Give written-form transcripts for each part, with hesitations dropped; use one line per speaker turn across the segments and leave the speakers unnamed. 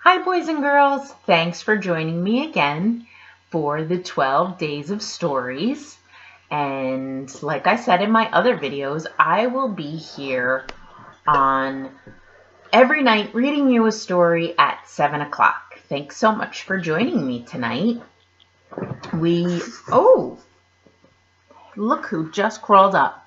Hi, boys and girls. Thanks for joining me again for the 12 Days of Stories. And like I said in my other videos, I will be here on every night reading you a story at 7 o'clock. Thanks so much for joining me tonight. Oh, look who just crawled up.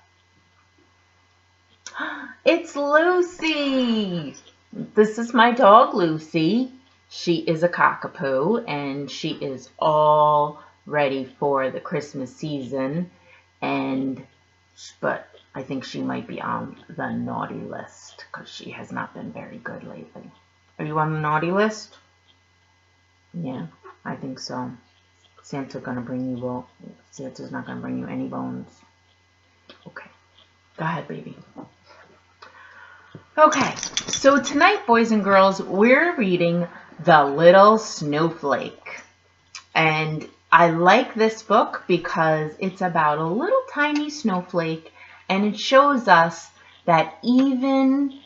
It's Lucy. This is my dog, Lucy. She is a cockapoo, and she is all ready for the Christmas season. But I think she might be on the naughty list because she has not been very good lately. Are you on the naughty list? Yeah, I think so. Santa's not going to bring you any bones. Okay, go ahead, baby. Okay, so tonight, boys and girls, we're reading The Littlest Snowflake. And I like this book because it's about a little tiny snowflake, and it shows us that even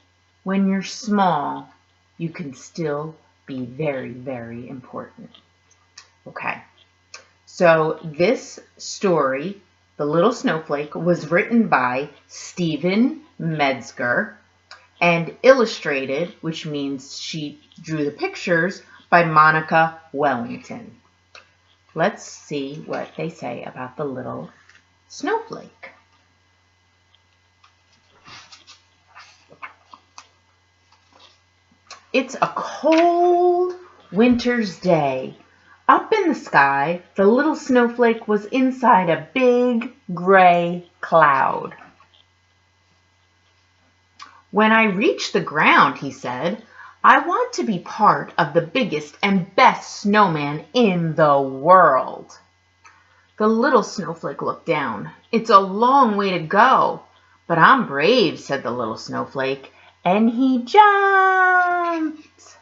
when you're small, you can still be very, very important. Okay, so this story, The Little Snowflake, was written by Stephen Metzger and illustrated, which means she drew the pictures, by Monica Wellington. Let's see what they say about the little snowflake. It's a cold winter's day. Up in the sky, the little snowflake was inside a big gray cloud. "When I reach the ground," he said, "I want to be part of the biggest and best snowman in the world." The little snowflake looked down. "It's a long way to go, but I'm brave," said the little snowflake, and he jumped.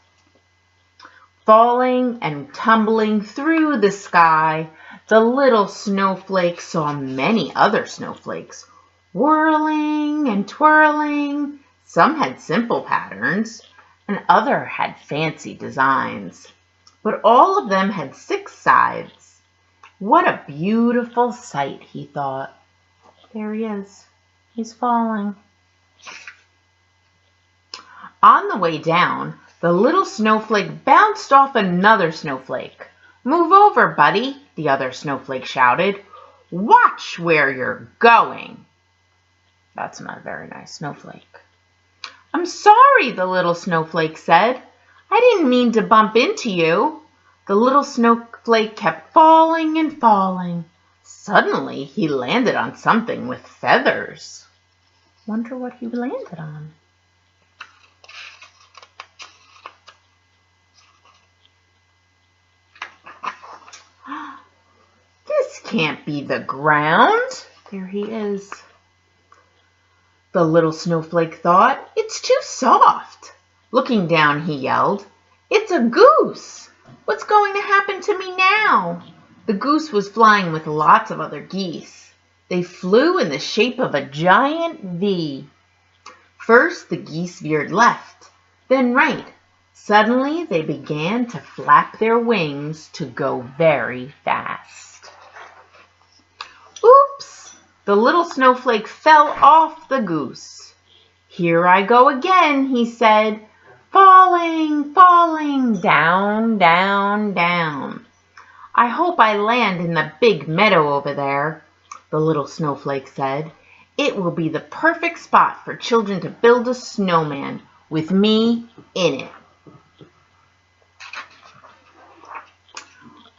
Falling and tumbling through the sky, the little snowflake saw many other snowflakes, whirling and twirling. Some had simple patterns, and others had fancy designs. But all of them had 6 sides. What a beautiful sight, he thought. There he is. He's falling. On the way down, the little snowflake bounced off another snowflake. "Move over, buddy," the other snowflake shouted. "Watch where you're going." That's not a very nice snowflake. "I'm sorry," the little snowflake said. "I didn't mean to bump into you." The little snowflake kept falling and falling. Suddenly, he landed on something with feathers. Wonder what he landed on. This can't be the ground. There he is. The little snowflake thought, "It's too soft." Looking down, he yelled, "It's a goose! What's going to happen to me now?" The goose was flying with lots of other geese. They flew in the shape of a giant V. First, the geese veered left, then right. Suddenly, they began to flap their wings to go very fast. Oops! The little snowflake fell off the goose. "Here I go again," he said, "falling, falling, down, down, down. I hope I land in the big meadow over there," the little snowflake said. "It will be the perfect spot for children to build a snowman with me in it."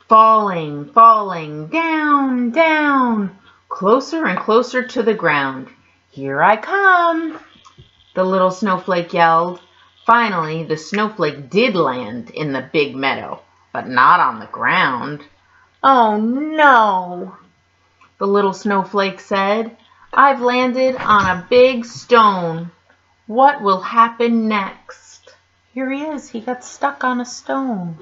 Falling, falling, down, down, closer and closer to the ground. "Here I come," the little snowflake yelled. Finally, the snowflake did land in the big meadow, but not on the ground. "Oh no," the little snowflake said. "I've landed on a big stone. What will happen next?" Here he is. He got stuck on a stone.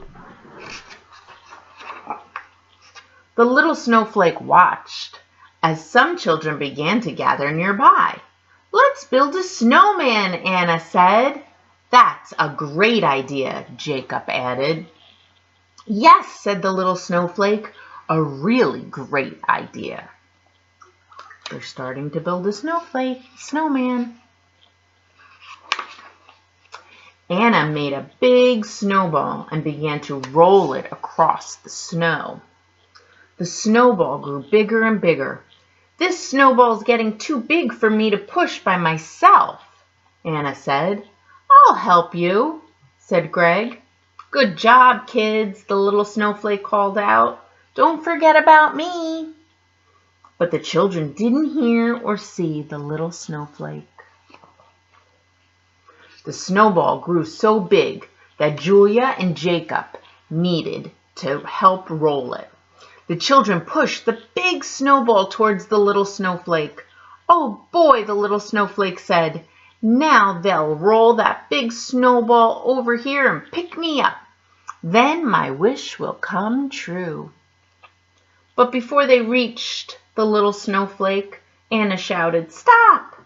The little snowflake watched as some children began to gather nearby. "Let's build a snowman," Anna said. "That's a great idea," Jacob added. "Yes," said the little snowflake, "a really great idea." They're starting to build a snowman. Anna made a big snowball and began to roll it across the snow. The snowball grew bigger and bigger. "This snowball's getting too big for me to push by myself," Anna said. "I'll help you," said Greg. "Good job, kids," the little snowflake called out. "Don't forget about me." But the children didn't hear or see the little snowflake. The snowball grew so big that Julia and Jacob needed to help roll it. The children pushed the big snowball towards the little snowflake. "Oh boy," the little snowflake said. "Now they'll roll that big snowball over here and pick me up. Then my wish will come true." But before they reached the little snowflake, Anna shouted, "Stop!"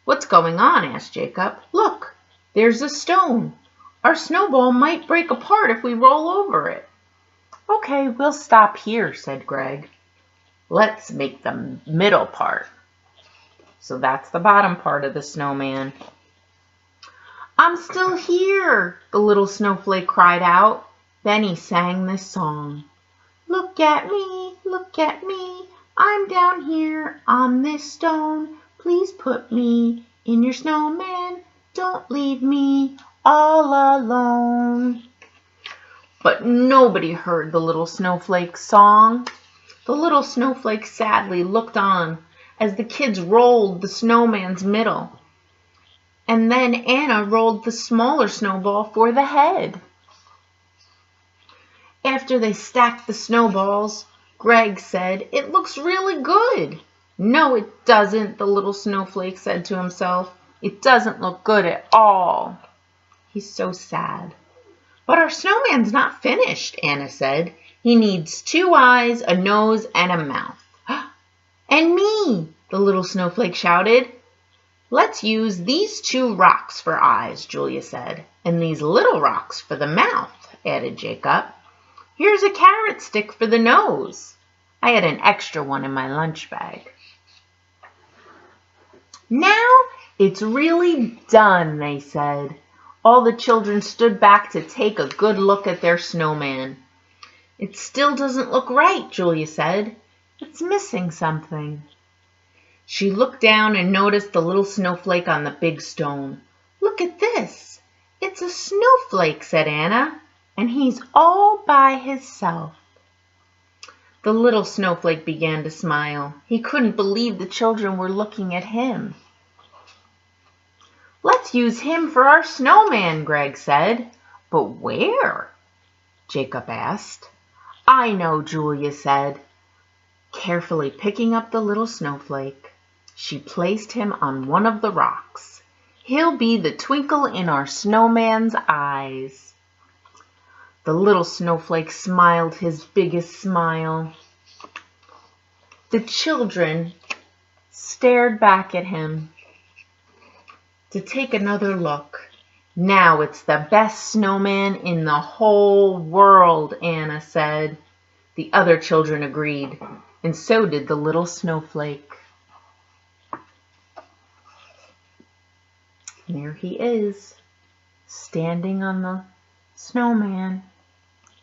"What's going on?" asked Jacob. "Look, there's a stone. Our snowball might break apart if we roll over it." "Okay, we'll stop here," said Greg. "Let's make the middle part." So that's the bottom part of the snowman. "I'm still here," the little snowflake cried out. Then he sang this song. Look at me, I'm down here on this stone. Please put me in your snowman. Don't leave me all alone." But nobody heard the little snowflake's song. The little snowflake sadly looked on as the kids rolled the snowman's middle. And then Anna rolled the smaller snowball for the head. After they stacked the snowballs, Greg said, "It looks really good." "No, it doesn't," the little snowflake said to himself. "It doesn't look good at all." He's so sad. "But our snowman's not finished," Anna said. "He needs 2 eyes, a nose, and a mouth." "And me," the little snowflake shouted. "Let's use these 2 rocks for eyes," Julia said. "And these little rocks for the mouth," added Jacob. "Here's a carrot stick for the nose. I had an extra one in my lunch bag." "Now it's really done," they said. All the children stood back to take a good look at their snowman. "It still doesn't look right," Julia said. "It's missing something." She looked down and noticed the little snowflake on the big stone. "Look at this. It's a snowflake," said Anna, "and he's all by himself." The little snowflake began to smile. He couldn't believe the children were looking at him. "Let's use him for our snowman," Greg said. "But where?" Jacob asked. "I know," Julia said, carefully picking up the little snowflake. She placed him on one of the rocks. "He'll be the twinkle in our snowman's eyes." The little snowflake smiled his biggest smile. The children stared back at him to take another look. "Now it's the best snowman in the whole world," Anna said. The other children agreed, and so did the little snowflake. There he is, standing on the snowman.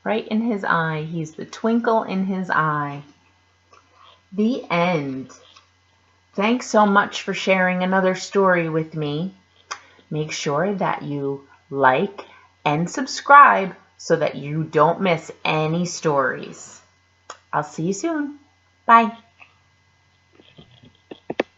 Right in his eye. He's the twinkle in his eye. The end. Thanks so much for sharing another story with me. Make sure that you like and subscribe so that you don't miss any stories. I'll see you soon. Bye.